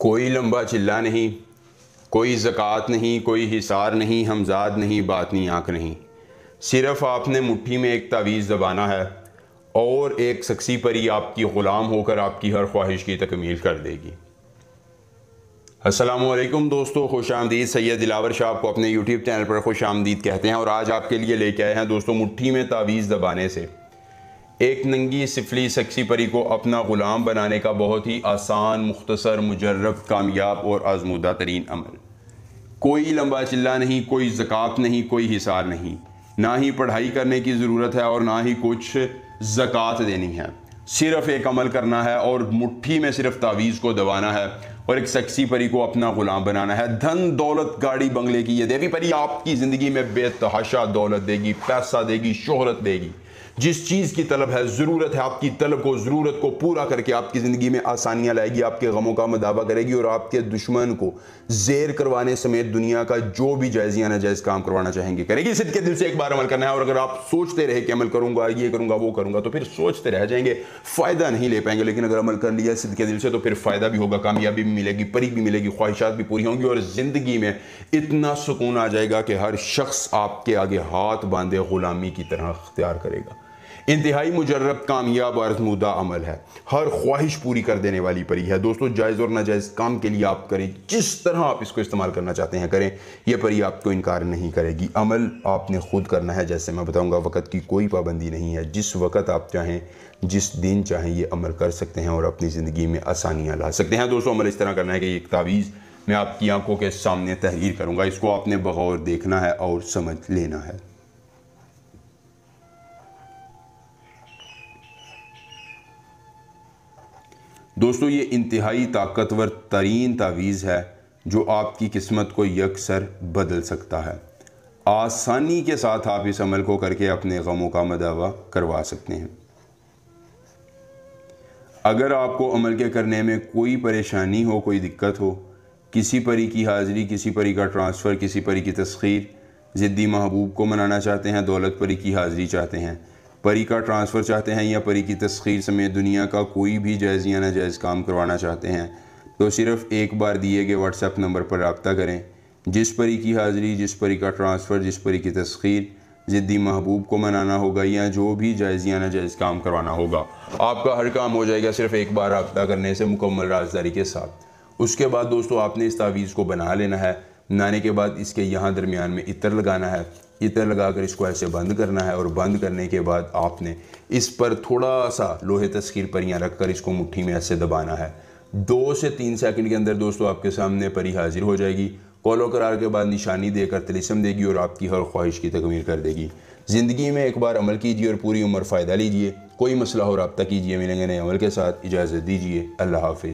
कोई लंबा चिल्ला नहीं, कोई ज़कात नहीं, कोई हिसार नहीं, हमजाद नहीं, बातनी आँख नहीं। सिर्फ़ आपने मुट्ठी में एक तावीज़ दबाना है और एक शख्सी परी आपकी ग़ुलाम होकर आपकी हर ख्वाहिश की तकमील कर देगी। अस्सलामुअलैकुम दोस्तों, खुश आमदीद। सैयद दिलावर शाह आपको अपने यूट्यूब चैनल पर खुश आमदीद कहते हैं और आज आपके लिए लेके आए हैं दोस्तों, मुट्ठी में तावीज़ दबाने से एक नंगी सिफली शख्सी परी को अपना ग़ुलाम बनाने का बहुत ही आसान, मुख्तसर, मुजर्रब, कामयाब और आजमूदा तरीन अमल। कोई लंबा चिल्ला नहीं, कोई ज़कात नहीं, कोई हिसार नहीं, ना ही पढ़ाई करने की ज़रूरत है और ना ही कुछ ज़कात देनी है। सिर्फ़ एक अमल करना है और मुट्ठी में सिर्फ तावीज़ को दबाना है और एक शख्सी परी को अपना ग़ुलाम बनाना है। धन दौलत गाड़ी बंगले की ये देवी परी आपकी ज़िंदगी में बेतहाशा दौलत देगी, पैसा देगी, शोहरत देगी। जिस चीज़ की तलब है, ज़रूरत है, आपकी तलब को, ज़रूरत को पूरा करके आपकी ज़िंदगी में आसानियाँ लाएगी, आपके गमों का मदावा करेगी और आपके दुश्मन को ज़ेर करवाने समेत दुनिया का जो भी जायज़ या नाजायज़ काम करवाना चाहेंगे करेगी। सिद्ध के दिल से एक बार अमल करना है और अगर आप सोचते रहे कि अमल करूँगा, ये करूँगा, वो करूँगा, तो फिर सोचते रह जाएंगे, फ़ायदा नहीं ले पाएंगे। लेकिन अगर अमल कर लिया सिद्ध के दिल से तो फिर फ़ायदा भी होगा, कामयाबी भी मिलेगी, परी भी मिलेगी, ख्वाहिशात भी पूरी होंगी और ज़िंदगी में इतना सुकून आ जाएगा कि हर शख्स आपके आगे हाथ बांधे ग़ुलामी की तरह अख्तियार करेगा। इंतहाई मुजर्रब, कामयाब और आज़मूदा अमल है। हर ख्वाहिश पूरी कर देने वाली परी है दोस्तों। जायज़ और नाजायज़ काम के लिए आप करें, जिस तरह आप इसको इस्तेमाल करना चाहते हैं करें, यह परी आपको इनकार नहीं करेगी। अमल आपने खुद करना है, जैसे मैं बताऊंगा। वक़्त की कोई पाबंदी नहीं है, जिस वक़्त आप चाहें, जिस दिन चाहें, ये अमल कर सकते हैं और अपनी ज़िंदगी में आसानियाँ ला सकते हैं। दोस्तों, अमल इस तरह करना है कि एक तावीज़ मैं आपकी आंखों के सामने तहरीर करूँगा, इसको आपने बगौर देखना है और समझ लेना है। दोस्तों, ये इंतहाई ताकतवर तरीन तावीज़ है जो आपकी किस्मत को यकसर बदल सकता है। आसानी के साथ आप इस अमल को करके अपने गमों का मदावा करवा सकते हैं। अगर आपको अमल के करने में कोई परेशानी हो, कोई दिक्कत हो, किसी परी की हाज़िरी, किसी परी का ट्रांसफ़र, किसी परी की तस्खीर, ज़िद्दी महबूब को मनाना चाहते हैं, दौलत परी की हाज़िरी चाहते हैं, परी का ट्रांसफ़र चाहते हैं या परी की तस्खीर समेत दुनिया का कोई भी जायज़ या नाजायज़ काम करवाना चाहते हैं, तो सिर्फ़ एक बार दिए गए व्हाट्सएप नंबर पर रब्ता करें। जिस परी की हाज़िरी, जिस परी का ट्रांसफ़र, जिस परी की तस्खीर, ज़िद्दी महबूब को मनाना होगा या जो भी जायज़ या नाजायज़ काम करवाना होगा, आपका हर काम हो जाएगा सिर्फ़ एक बार रब्ता करने से, मुकम्मल राज़दारी के साथ। उसके बाद दोस्तों, आपने इस तावीज़ को बना लेना है। बनाने के बाद इसके यहाँ दरमियान में इत्र लगाना है। इत्र लगाकर इसको ऐसे बंद करना है और बंद करने के बाद आपने इस पर थोड़ा सा लोहे तस्खीर परियाँ रखकर इसको मुट्ठी में ऐसे दबाना है। 2 से 3 सेकंड के अंदर दोस्तों आपके सामने परी हाजिर हो जाएगी। कौलो करार के बाद निशानी देकर तिलिस्म देगी और आपकी हर ख्वाहिश की तकमील कर देगी। ज़िंदगी में एक बार अमल कीजिए और पूरी उम्र फ़ायदा लीजिए। कोई मसला हो रब्ता कीजिए। मिलेंगे नए अमल के साथ। इजाज़त दीजिए। अल्लाह हाफ़िज़।